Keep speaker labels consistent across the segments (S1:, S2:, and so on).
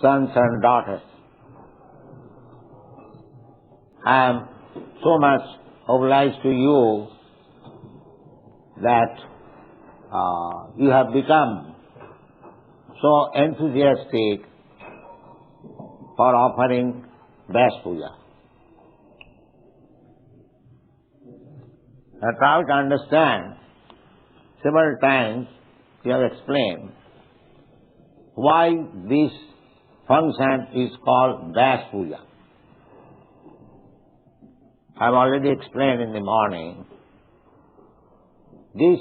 S1: sons and daughters, I am so much obliged to you that you have become so enthusiastic for offering Vyasa Puja. I try to understand, several times you have explained why this function is called Vyasa Puja. I have already explained in the morning. This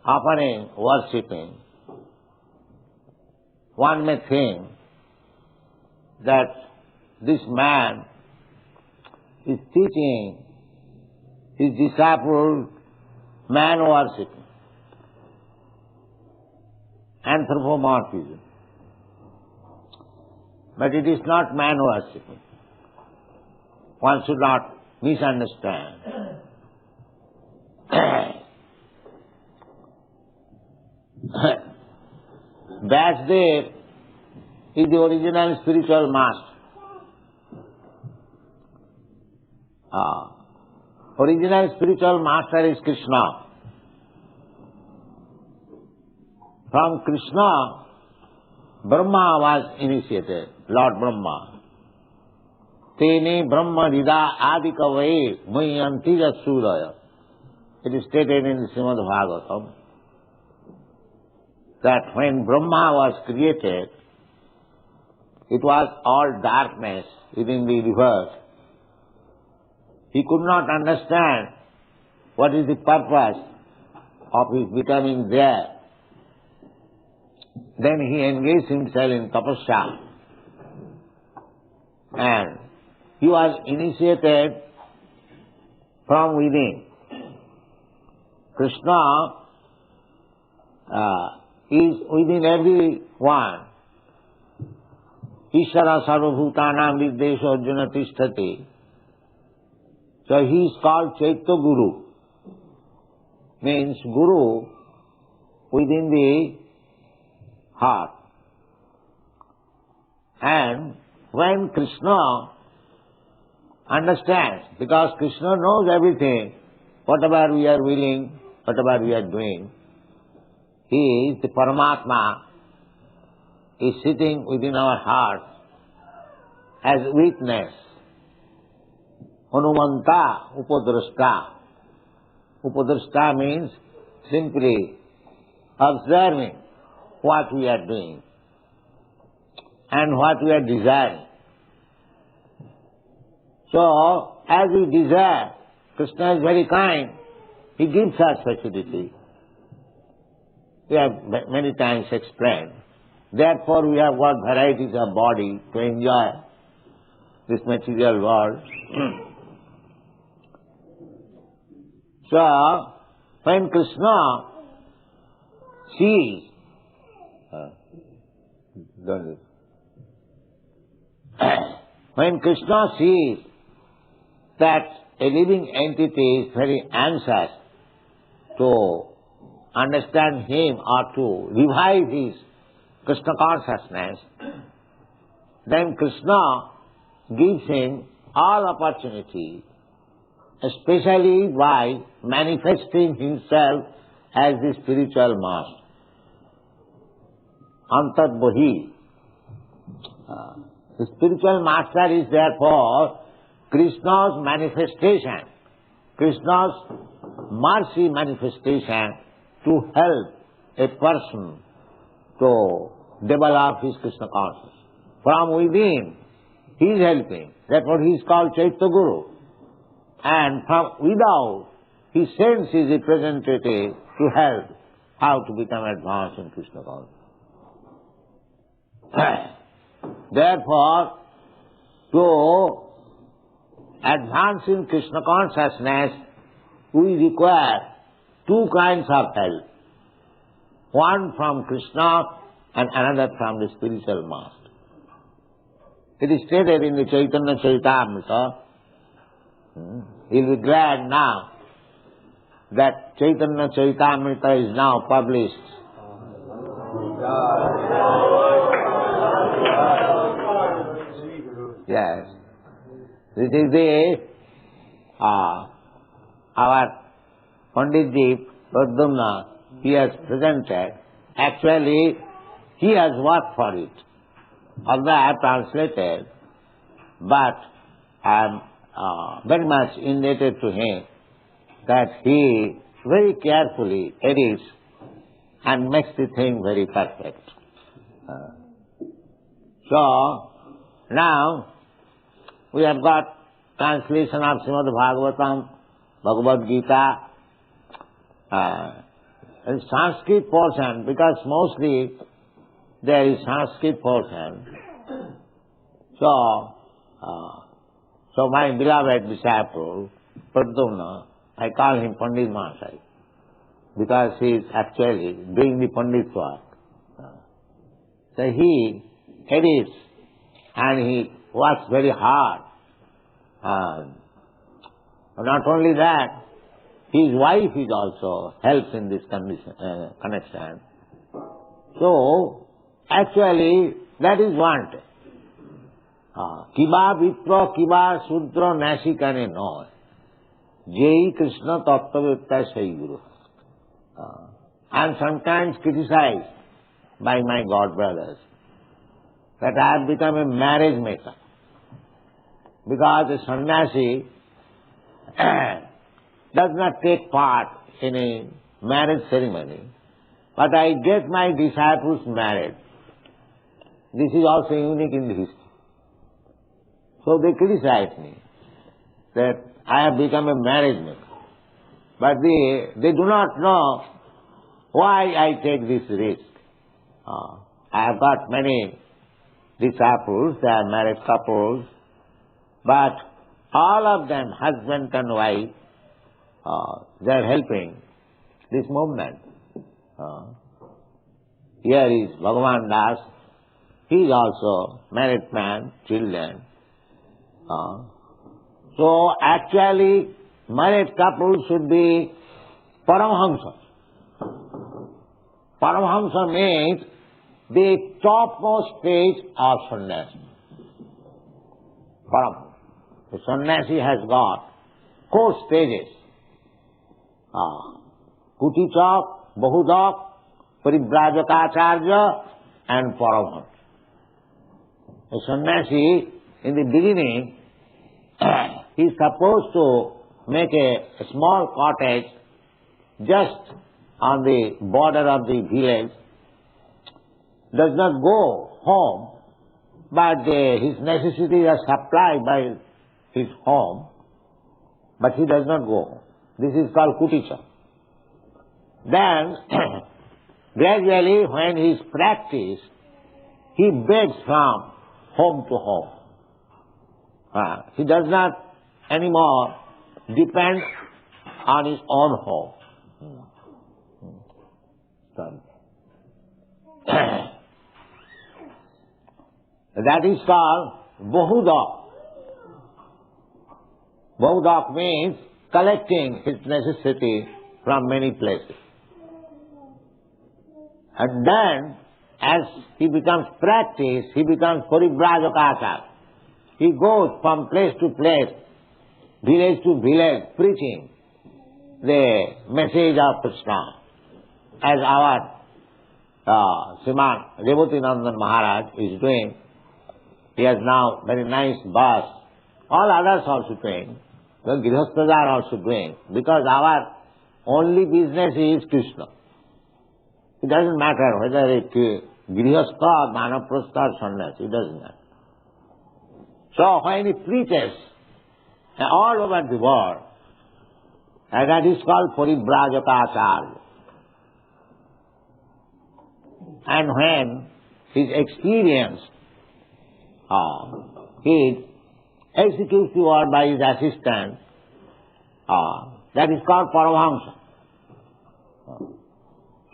S1: offering, worshipping, one may think that this man is teaching his disciple man worshipping, anthropomorphism. But it is not man worshipping. One should not misunderstand. Vyāsadeva is the original spiritual master. Original spiritual master is Kṛṣṇa. From Kṛṣṇa, Brahma was initiated, Lord Brahma. Tene Brahma ādi-kavaye muhyanti sūrayaḥ. It is stated in the Śrīmad-Bhāgavatam that when Brahma was created, it was all darkness within the universe. He could not understand what is the purpose of his becoming there. Then he engaged himself in tapasya, and he was initiated from within. Kṛṣṇa is within everyone. Ishara sarvabhutanam viddesho arjuna tisthati. So he is called Chaitya Guru, means Guru within the heart. And when Kṛṣṇa understands, because Kṛṣṇa knows everything, whatever we are willing, whatever we are doing, he is the Paramatma, is sitting within our heart as witness. Hanumanta upadrashta. Upadrashta means simply observing what we are doing and what we are desiring. So, as we desire, Kṛṣṇa is very kind. He gives us facility. We have many times explained. Therefore, we have got varieties of body to enjoy this material world. So, when Kṛṣṇa sees, when Kṛṣṇa sees that a living entity is very anxious to understand him or to revive his Kṛṣṇa consciousness, then Kṛṣṇa gives him all opportunity, especially by manifesting himself as the spiritual master. Anthropomorphism. The spiritual master is therefore Kṛṣṇa's manifestation, Kṛṣṇa's mercy manifestation to help a person to develop his Kṛṣṇa consciousness. From within, he is helping. Therefore he is called Chaitya Guru. And from without, he sends his representative to help how to become advanced in Kṛṣṇa consciousness. Therefore, to advance in Kṛṣṇa consciousness, we require two kinds of help. One from Kṛṣṇa and another from the spiritual master. It is stated in the Chaitanya Charitamrita. You'll be glad now that Chaitanya Charitamrita is now published. Yes. This is the our Panditji Pradyumna, he has presented. Actually, he has worked for it. Although I have translated, but I am very much indebted to him that he very carefully edits and makes the thing very perfect. So, now we have got translation of Śrīmad-Bhāgavatam, Bhagavad Gita, and Sanskrit portion, because mostly there is Sanskrit portion. So my beloved disciple, Pradyumna, I call him Pandit Mahasaya, because he is actually doing the Pandit work. So he edits and he works very hard. Not only that, his wife is also helps in this connection. So, actually, that is wanted. Kiba vipra kiba sudra nasikane no. Jai Kṛṣṇa tattva sai guru. I am sometimes criticized by my God brothers that I have become a marriage maker. Because a sannyasi does not take part in a marriage ceremony, but I get my disciples married. This is also unique in the history. So they criticize me that I have become a marriage maker. But they do not know why I take this risk. I have got many disciples, they are married couples, but all of them, husband and wife, they are helping this movement. Here is Bhagavan Das, he is also married man, children. So actually, married couple should be Paramhamsa. Paramhamsa means the topmost stage of sannyasi. Param. The sannyasi has got 4 stages. Kutichak, Bahudak, Paribrajaka-acharya and Paramhamsa. The sannyasi, in the beginning, he is supposed to make a small cottage just on the border of the village, does not go home, but his necessities are supplied by his home, but he does not go home. This is called Kuticha. Then, gradually, when he is practiced, he begs from home to home. He does not anymore depend on his own home. That is called Bahudak. Bahudak means collecting his necessity from many places. And then, as he becomes practiced, he becomes Paribrajaka. He goes from place to place, village to village, preaching the message of Kṛṣṇa. As our Śrīmad Revatinandan Maharaj is doing. He has now very nice bus. All others also doing. The Grihasthas are also doing. Because our only business is Kṛṣṇa. It doesn't matter whether it is Grihastha or Vanaprastha or Sannyasi. It doesn't matter. So when he preaches all over the world, and that is called Paribrajaka-acharya. And when his experience is executed or by his assistant, that is called Paramhamsa.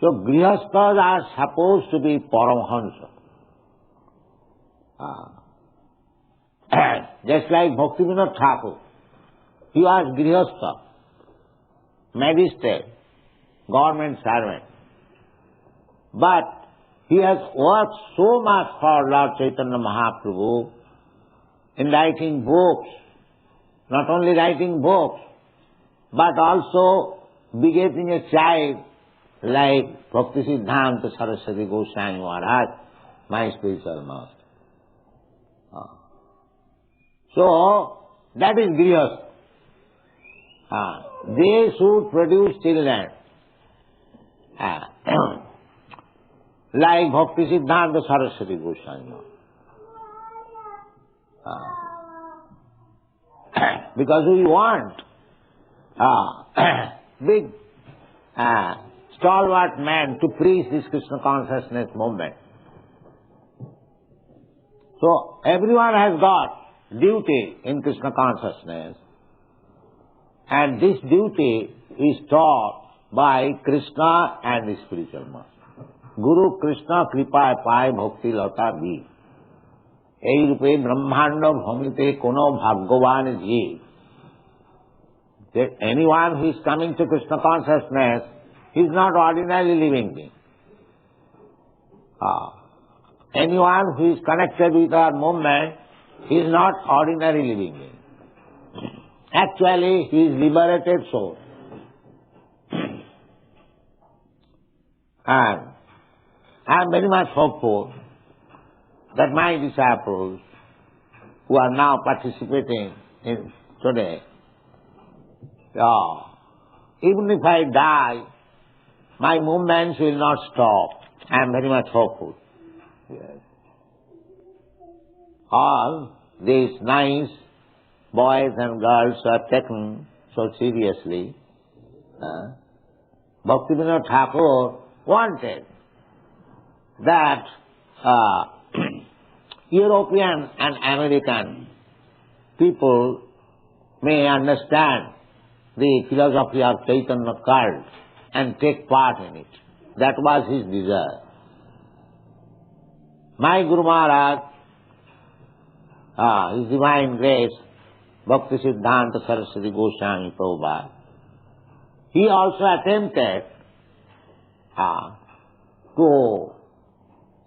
S1: So Grihasthas are supposed to be Paramhamsa. Just like Bhaktivinoda Thakur, he was Grihastha, magistrate, government servant. But he has worked so much for Lord Chaitanya Mahaprabhu in writing books, not only writing books, but also begetting a child like Bhakti Siddhanta Saraswati Goswami Maharaj, my spiritual master. So, that is grihastha. They should produce children like Bhakti Siddhanta Saraswati Goswami. Because we want big stalwart men to preach this Krishna consciousness movement. So everyone has got duty in Krishna consciousness, and this duty is taught by Kṛṣṇa and the spiritual master. Guru Kṛṣṇa kripa pai bhakti lata bhi. Ei rupe brahmanda bhamite kono bhagwan ji. That anyone who is coming to Krishna consciousness is not ordinary living being. Anyone who is connected with our movement is not ordinary living being. Actually, he is liberated soul. And I am very much hopeful that my disciples who are now participating in today, even if I die, my movements will not stop. I am very much hopeful. Yes. All these nice boys and girls are taken so seriously. Bhaktivinoda Thakur wanted that European and American people may understand the philosophy of Chaitanya cult and take part in it. That was his desire. My Guru Maharaj, His Divine Grace, Bhakti Siddhanta Saraswati Goswami Prabhupada, he also attempted to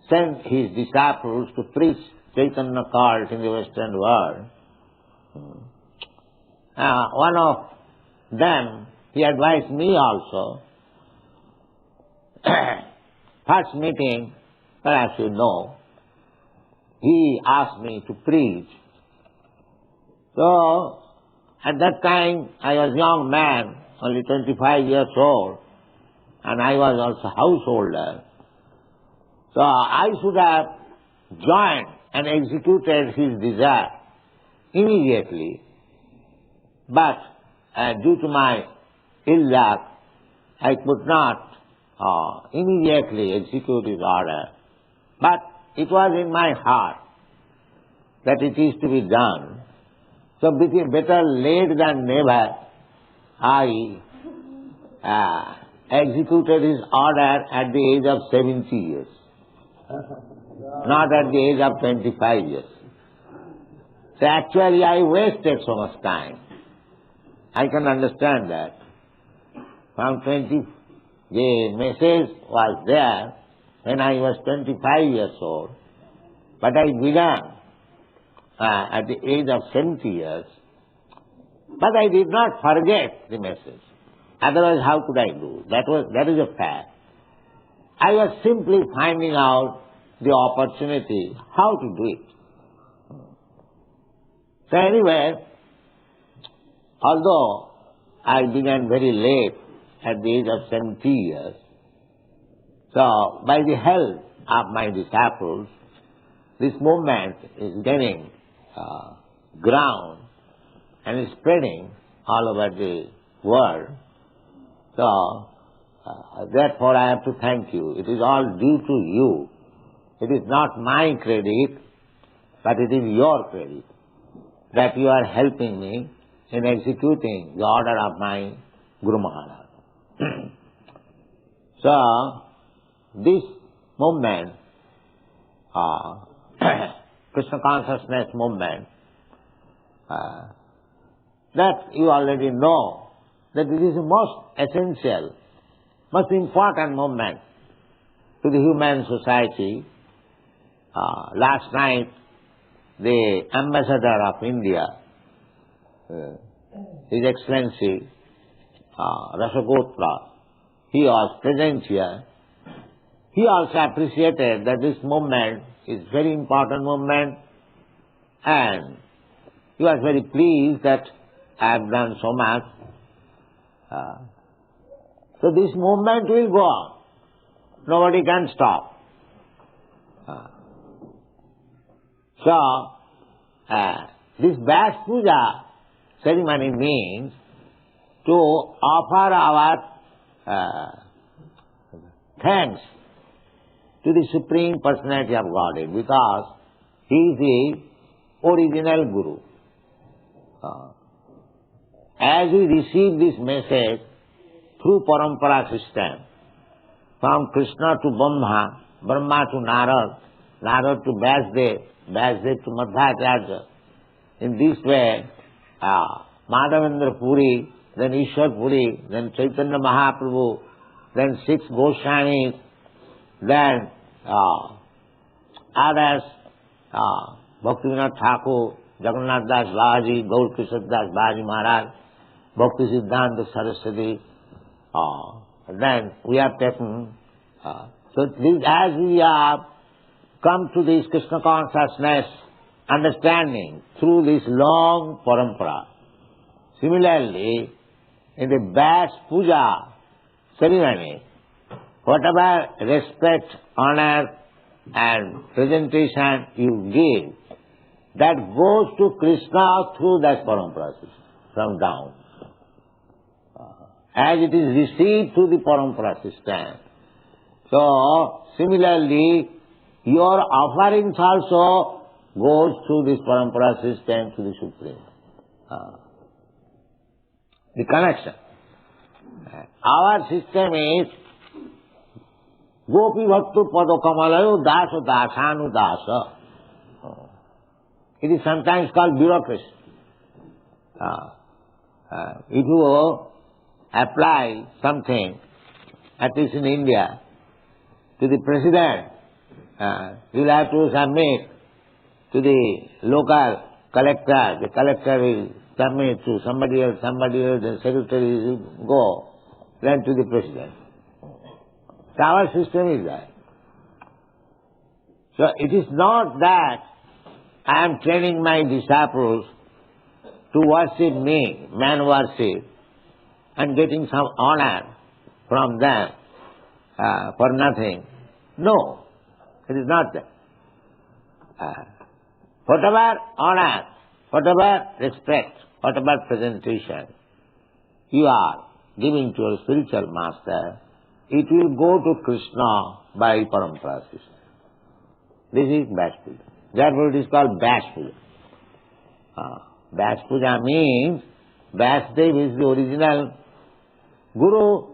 S1: send his disciples to preach Chaitanya cult in the Western world. One of them, he advised me also. First meeting, perhaps you know, he asked me to preach. So, at that time, I was a young man, only 25 years old, and I was also householder. So, I should have joined and executed his desire immediately. But due to my ill luck, I could not immediately execute his order. But it was in my heart that it is to be done. So better late than never, I executed his order at the age of 70 years, not at the age of 25 years. So actually I wasted so much time. I can understand that. From 20, the message was there when I was 25 years old, but I began at the age of 70 years, but I did not forget the message. Otherwise, how could I do? That is a fact. I was simply finding out the opportunity, how to do it. So anyway, although I began very late, at the age of 70 years, so by the help of my disciples, this movement is gaining ground and is spreading all over the world. So, therefore I have to thank you. It is all due to you. It is not my credit, but it is your credit that you are helping me in executing the order of my Guru Maharaj. So, this movement, Krishna consciousness movement, that you already know, that it is the most essential, most important movement to the human society. Last night, the ambassador of India, His Excellency Rasagotra, he was present here. He also appreciated that this movement is very important movement, and he was very pleased that I have done so much. So this movement will go on. Nobody can stop. This Vyasa Puja ceremony means to offer our thanks to the Supreme Personality of Godhead, because He is the original Guru. As we receive this message through parampara system, from Kṛṣṇa to Brahma, Brahma to Narad, Narad to Vyāsadeva, Vyāsadeva to Madhvacharya. In this way, Madhavendra Puri, then Ishwar Puri, then Chaitanya Mahaprabhu, then 6 Goswamis, then others, Bhaktivinoda Thakur, Jagannath Das Babaji, Gaur Kishore Das Babaji Maharaj, Bhakti Siddhanta Saraswati. Then we have taken, so this, as we have come to this Kṛṣṇa consciousness understanding through this long parampara. Similarly, in the Vyasa Puja ceremony, whatever respect, honor and presentation you give, that goes to Kṛṣṇa through that parampara system, from down. As it is received through the parampara system. So, similarly, your offerings also goes through this parampara system to the Supreme. The connection. Our system is Gopi Bhaktu Pado Kamalayo Dasa Dasanu Dasa. It is sometimes called bureaucracy. If you apply something, at least in India, to the president, you will have to submit to the local collector. The collector will submit to somebody else, the secretary will go, then to the president. So our system is that. So it is not that I am training my disciples to worship me, man worship, and getting some honor from them for nothing. No, it is not that. Whatever honor, whatever respect, whatever presentation you are giving to your spiritual master, it will go to Kṛṣṇa by parampara system. This is Vyasa Puja. Therefore it is called Vyasa Puja. Vyasa Puja means Vyāsadeva is the original Guru.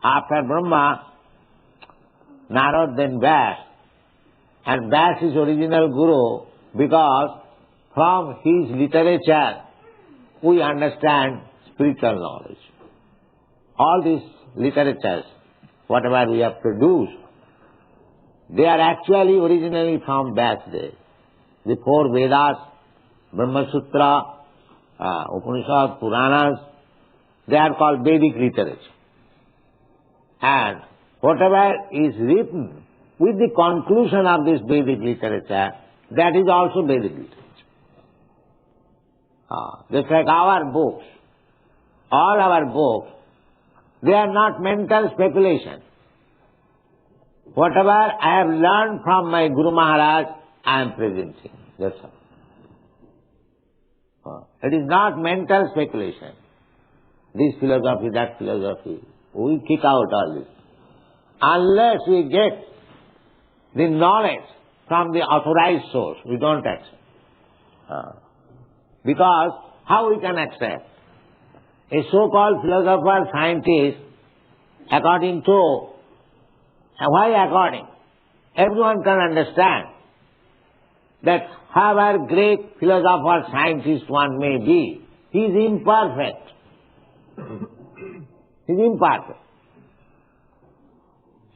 S1: After Brahma, Narad, then Vyasa. And Vyasa is original Guru because from his literature we understand spiritual knowledge. All these literatures, whatever we have produced, they are actually originally from Vyāsadeva. The 4 Vedas, Brahma Sutra, Upanishad, Puranas, they are called Vedic literature. And whatever is written with the conclusion of this Vedic literature, that is also Vedic literature. Just like our books, all our books, they are not mental speculation. Whatever I have learned from my Guru Maharaj, I am presenting. That's all. It is not mental speculation. This philosophy, that philosophy. We kick out all this. Unless we get the knowledge from the authorized source, we don't accept. Because how we can accept? A so-called philosopher, scientist, according to, why according? Everyone can understand that however great philosopher, scientist one may be, he is imperfect. He is imperfect.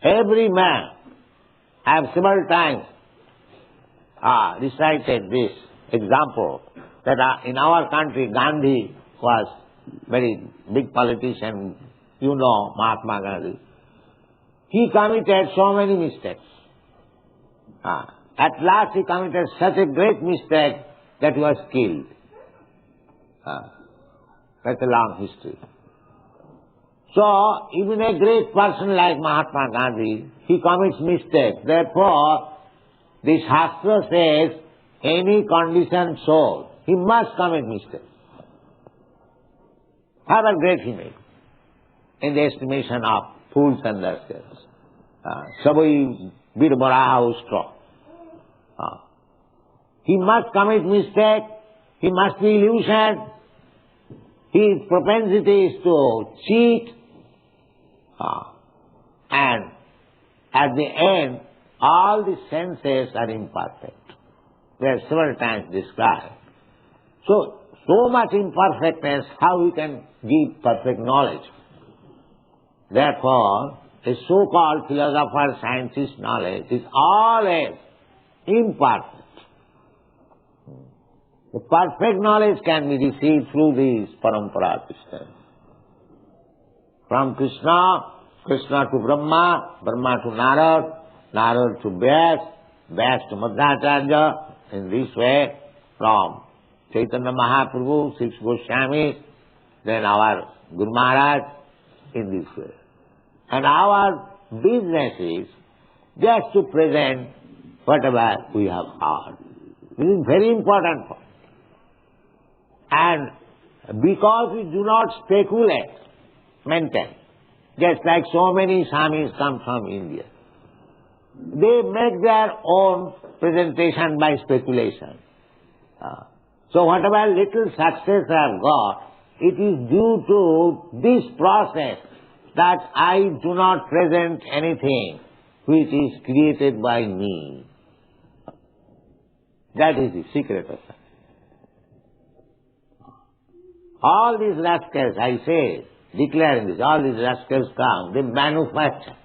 S1: Every man, I have several times recited this example that in our country Gandhi was very big politician, you know Mahatma Gandhi. He committed so many mistakes. At last he committed such a great mistake that he was killed. That's a long history. So, even a great person like Mahatma Gandhi, he commits mistakes. Therefore, the Shastra says, any conditioned soul, he must commit mistakes. However great he may be, in the estimation of fools and rascals. Saboi bir bada ustro. He must commit mistake, he must be illusioned, his propensity is to cheat, and at the end, all the senses are imperfect. They are several times described. So much imperfectness, how we can give perfect knowledge? Therefore, a so-called philosopher, scientist knowledge is always imperfect. The perfect knowledge can be received through these parampara systems. From Kṛṣṇa, Kṛṣṇa to Brahmā, Brahmā to Narad, Narad to Vyasa, Vyasa to Madhvacharya. In this way, from Chaitanya Mahaprabhu, 6 Goswamis, then our Guru Maharaj, in this way. And our business is just to present whatever we have heard. This is very important point. And because we do not speculate, maintain, just like so many Swamis come from India, they make their own presentation by speculation. So whatever little success I have got, it is due to this process that I do not present anything which is created by me. That is the secret of success. All these rascals, I say, declaring this, all these rascals come, they manufacture.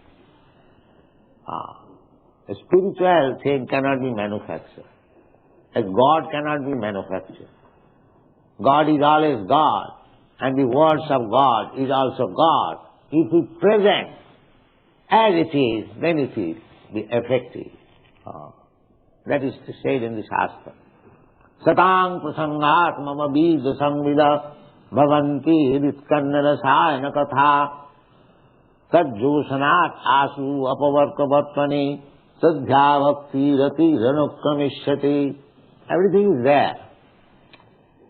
S1: A spiritual thing cannot be manufactured. A God cannot be manufactured. God is always God, and the words of God is also God. If we present as it is, then it is the effective. That is said in the Shastra. Satang prasangat mama bija samvida bhavanti Iskcon rasayana katha tadjosanat asu apavarkavattvani sadhya bhakti rati ranukamishyati. Everything is there.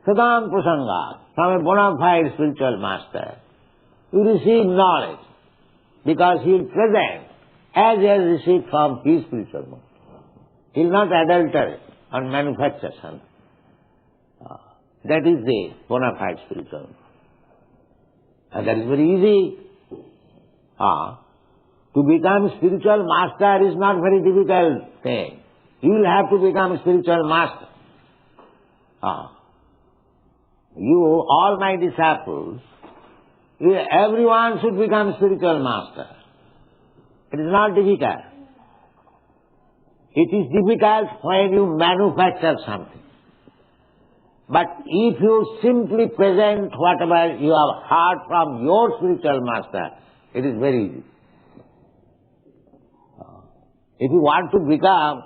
S1: Satang prasangat, from a bona fide spiritual master, you receive knowledge because he will present as he has received from his spiritual master. He will not adulterate or manufacture something. That is the bona fide spiritual. And that is very easy. To become spiritual master is not very difficult thing. You will have to become a spiritual master. You, all my disciples, everyone should become spiritual master. It is not difficult. It is difficult when you manufacture something. But if you simply present whatever you have heard from your spiritual master, it is very easy. If you want to become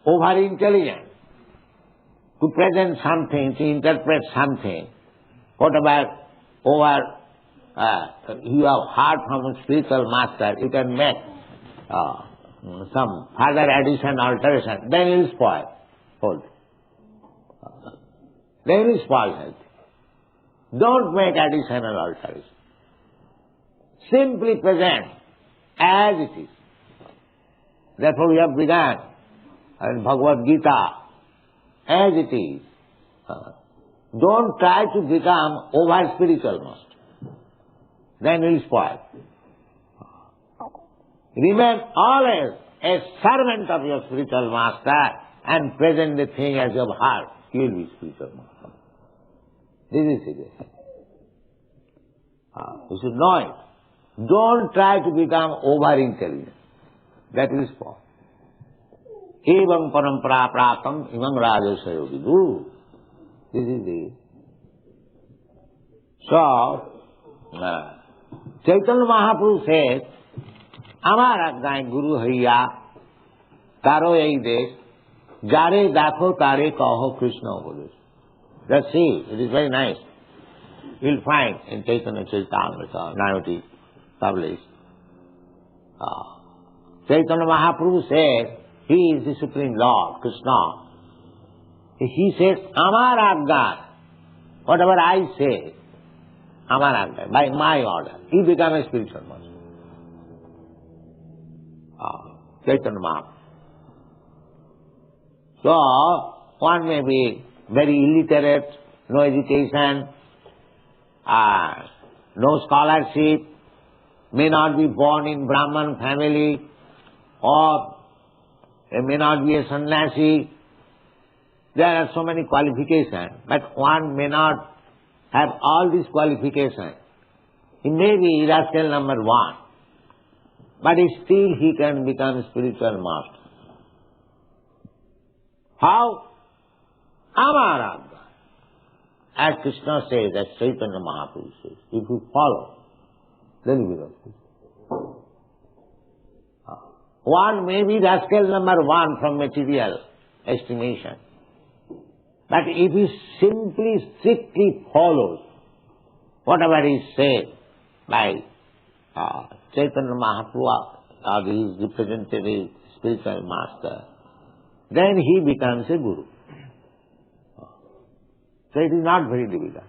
S1: over-intelligent, to present something, to interpret something, whatever you have heard from a spiritual master, you can make some further addition, alteration, then it will spoil whole thing. Then it will spoil health. Don't make addition or alteration. Simply present as it is. Therefore we have begun in Bhagavad Gita as it is. Don't try to become over-spiritual master. Then you will spoil. Remain always a servant of your spiritual master and present the thing as you have heard. You will be spiritual master. This is it. You should know it. Don't try to become over-intelligent. That will spoil. evam parampara praptam imam rajasayo vidu. This is the... So, Chaitanya Mahaprabhu says, Amar ajnaye Guru Haiya, Taro ei desh, Jare dakho tare kaho Kṛṣṇa upadesh. That's it. It is very nice. You'll find in Chaitanya Charitamrita, Nayoti, published. Chaitanya Mahaprabhu says, he is the Supreme Lord, Kṛṣṇa. He says, Amar ajnaye, whatever I say, Amar ajnaye, by my order, he becomes a spiritual master. Chaitanya Mahaprabhu. So, one may be very illiterate, no education, no scholarship, may not be born in Brahman family, or may not be a sannyasi. There are so many qualifications, but one may not have all these qualifications. He may be rascal number one, but still he can become spiritual master. How? Amar ajnaye. As Kṛṣṇa says, as Chaitanya Mahaprabhu says, if you follow, then you become spiritual. One may be rascal number one from material estimation. But if he simply, strictly follows whatever is said by Chaitanya Mahaprabhu or his representative spiritual master, then he becomes a guru. So it is not very difficult.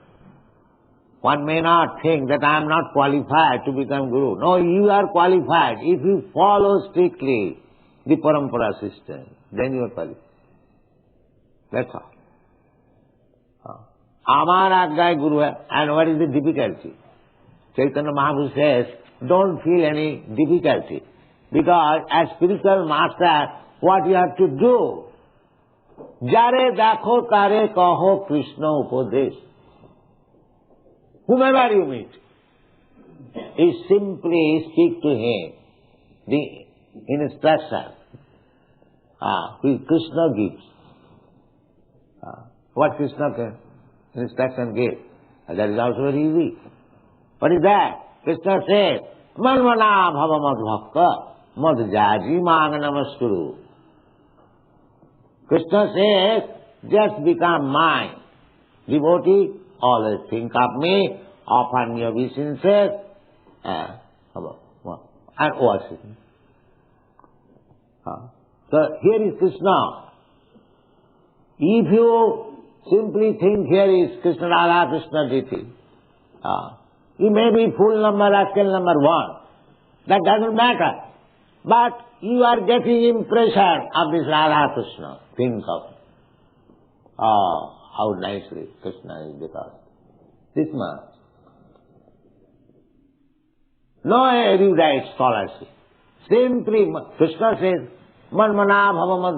S1: One may not think that I am not qualified to become guru. No, you are qualified. If you follow strictly the parampara system, then you are qualified. That's all. Amar ajnaye Guru hai. And what is the difficulty? Chaitanya Mahaprabhu says, don't feel any difficulty. Because as spiritual master, what you have to do? Jare dakho tare kaho Kṛṣṇa upadesh. Whomever you meet, you simply speak to him the instruction which Kṛṣṇa gives. What Kṛṣṇa instruction gives? That is also very easy. What is that? Kṛṣṇa says, Manmana bhava mad bhakta mad jaji mang namaskuru. Kṛṣṇa says, just become mine. Devotee, always think of me, offer your obeisances, and worship me. So here is Kṛṣṇa. If you simply think here is Kṛṣṇa Radha Kṛṣṇa deity, you may be full number, rascal number one. That doesn't matter. But you are getting impression of this Radha Kṛṣṇa. Think of it. How nicely Kṛṣṇa is because this much. No erudite scholarship. Simply, Kṛṣṇa says, Manmana bhava mad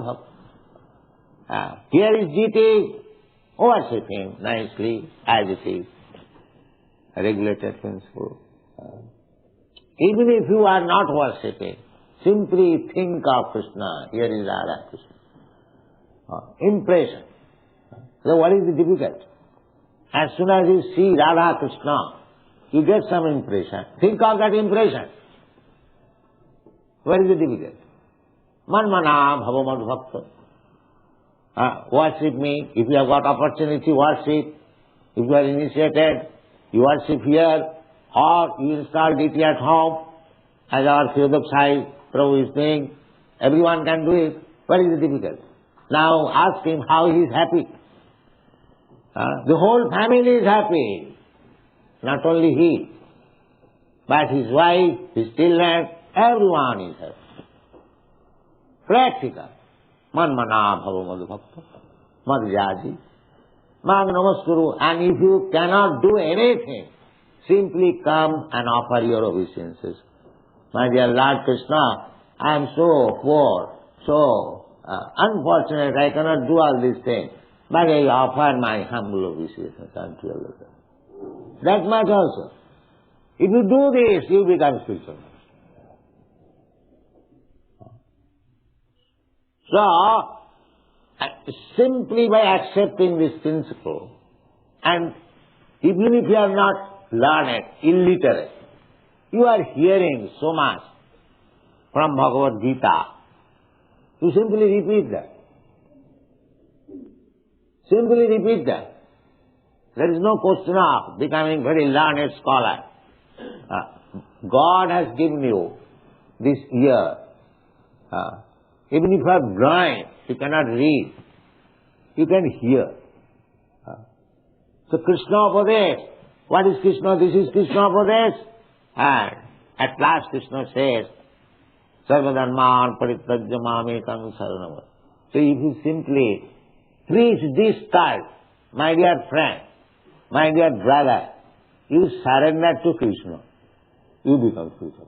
S1: bhakta. Here is deity, worship him nicely, as it is. A regulated principle. Even if you are not worshipping, simply think of Kṛṣṇa. Here is Radha Kṛṣṇa. Impression. So what is the difficulty? As soon as you see Radha Kṛṣṇa, you get some impression. Think of that impression. What is the difficulty? Manmana bhava mad bhakta. Worship me. If you have got opportunity, worship. If you are initiated, you worship here, or you install deity at home, as our Śrīmad-Bhāgavatam Prabhu is saying. Everyone can do it. What is the difficulty? Now ask him how he is happy. The whole family is happy. Not only he, but his wife, his children, everyone is happy. Practical. Manmana bhava mad bhakta mad jaji mang namaskuru. And if you cannot do anything, simply come and offer your obeisances. My dear Lord Kṛṣṇa, I am so poor, so unfortunate, I cannot do all these things. But I offer my humble obeisances unto your Lord. That much also. If you do this, you become spiritual. So, simply by accepting this principle, and even if you are not learned, illiterate, you are hearing so much from Bhagavad Gita, you simply repeat that. Simply repeat that. There is no question of becoming very learned scholar. God has given you this ear. Even if you are blind, you cannot read, you can hear. So Kṛṣṇa Upadesh, what is Kṛṣṇa? This is Kṛṣṇa Upadesh. And at last Kṛṣṇa says, Sarvadharman parityajya mamekam saranam. So if you simply preach this type, my dear friend, my dear brother, you surrender to Kṛṣṇa, you become spiritual.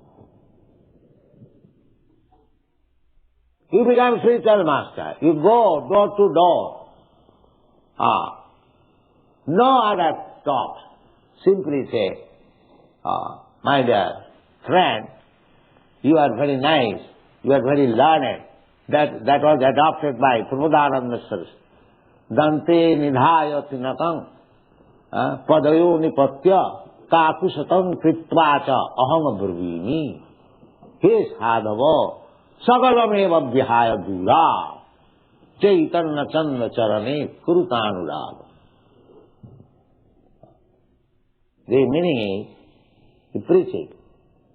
S1: You become spiritual master. You go door to door. No other talks. Simply say, my dear friend, you are very nice, you are very learned. That was adopted by Prabhupada Saraswati. Dante nidhaya tinakam padayo nipatya kakusatam kritvacha aham abrvini. He sadhava sagalameva vihaya dura chaitanya chanda charane kurutanurava. The meaning is, you preach it.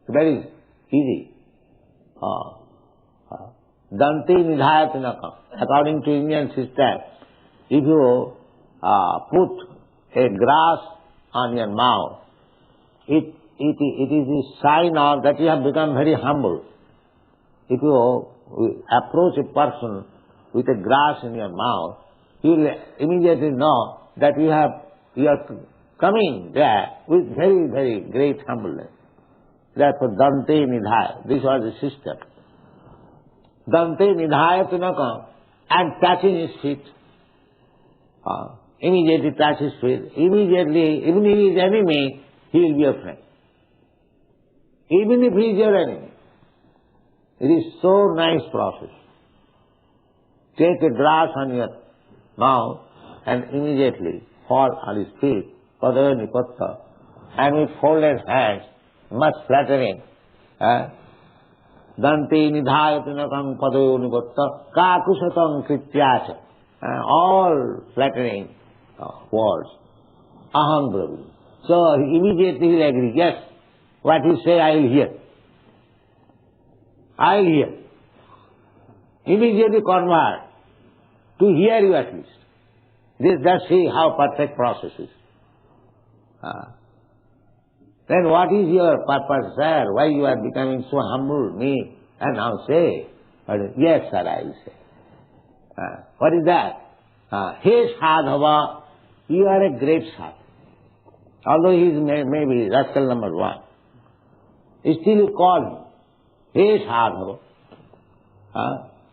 S1: Very easy. Dante nidhaya tinakam. According to Indian system, if you put a grass on your mouth, it is a sign of that you have become very humble. If you approach a person with a grass in your mouth, he will immediately know that you are coming there with very, very great humbleness. Therefore, Dante Nidhaya, this was the system. Dante Nidhaya Tunakam, and touching his feet. Immediately touch his feet. Immediately, even if he is enemy, he will be your friend. Even if he is your enemy. It is so nice process. Take a grass on your mouth and immediately fall on his feet, padaya nipatta, and with folded hands, much flattering. Dante nidhaya tinakam padayo nipatta, kakusatam krityacha. All flattering words. Aham brahmi. So immediately he will agree, yes, what you say I will hear. I will hear. Immediately convert to hear you at least. Just see how perfect process is. Then what is your purpose, sir? Why you are becoming so humble, me? And now say, yes, sir, I will say. What is that? Hey sadhava, you are a great sadhava. Although he is maybe rascal number one, still you call him. Hey sadhava.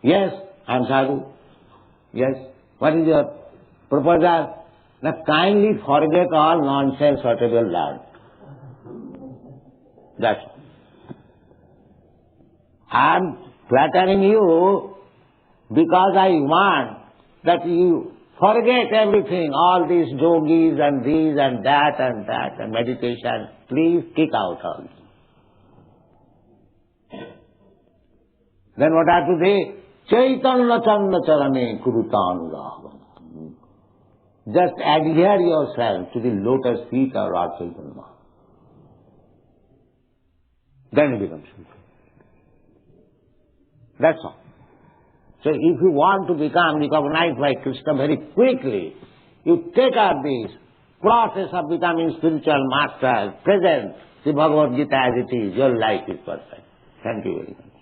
S1: Yes, I am sadhu. Yes. What is your proposal? Now kindly forget all nonsense whatever you learned. That's all. I am flattering you because I want that you forget everything, all these yogis and these and that and meditation. Please kick out all this. Then what I have to say? Chaitanya chanda charane kurutanurava. Just adhere yourself to the lotus feet of Lord Chaitanya. Then it becomes spiritual. That's all. So if you want to become recognized by Kṛṣṇa very quickly, you take up this process of becoming spiritual master, present the Bhagavad Gita as it is, your life is perfect. Thank you very much.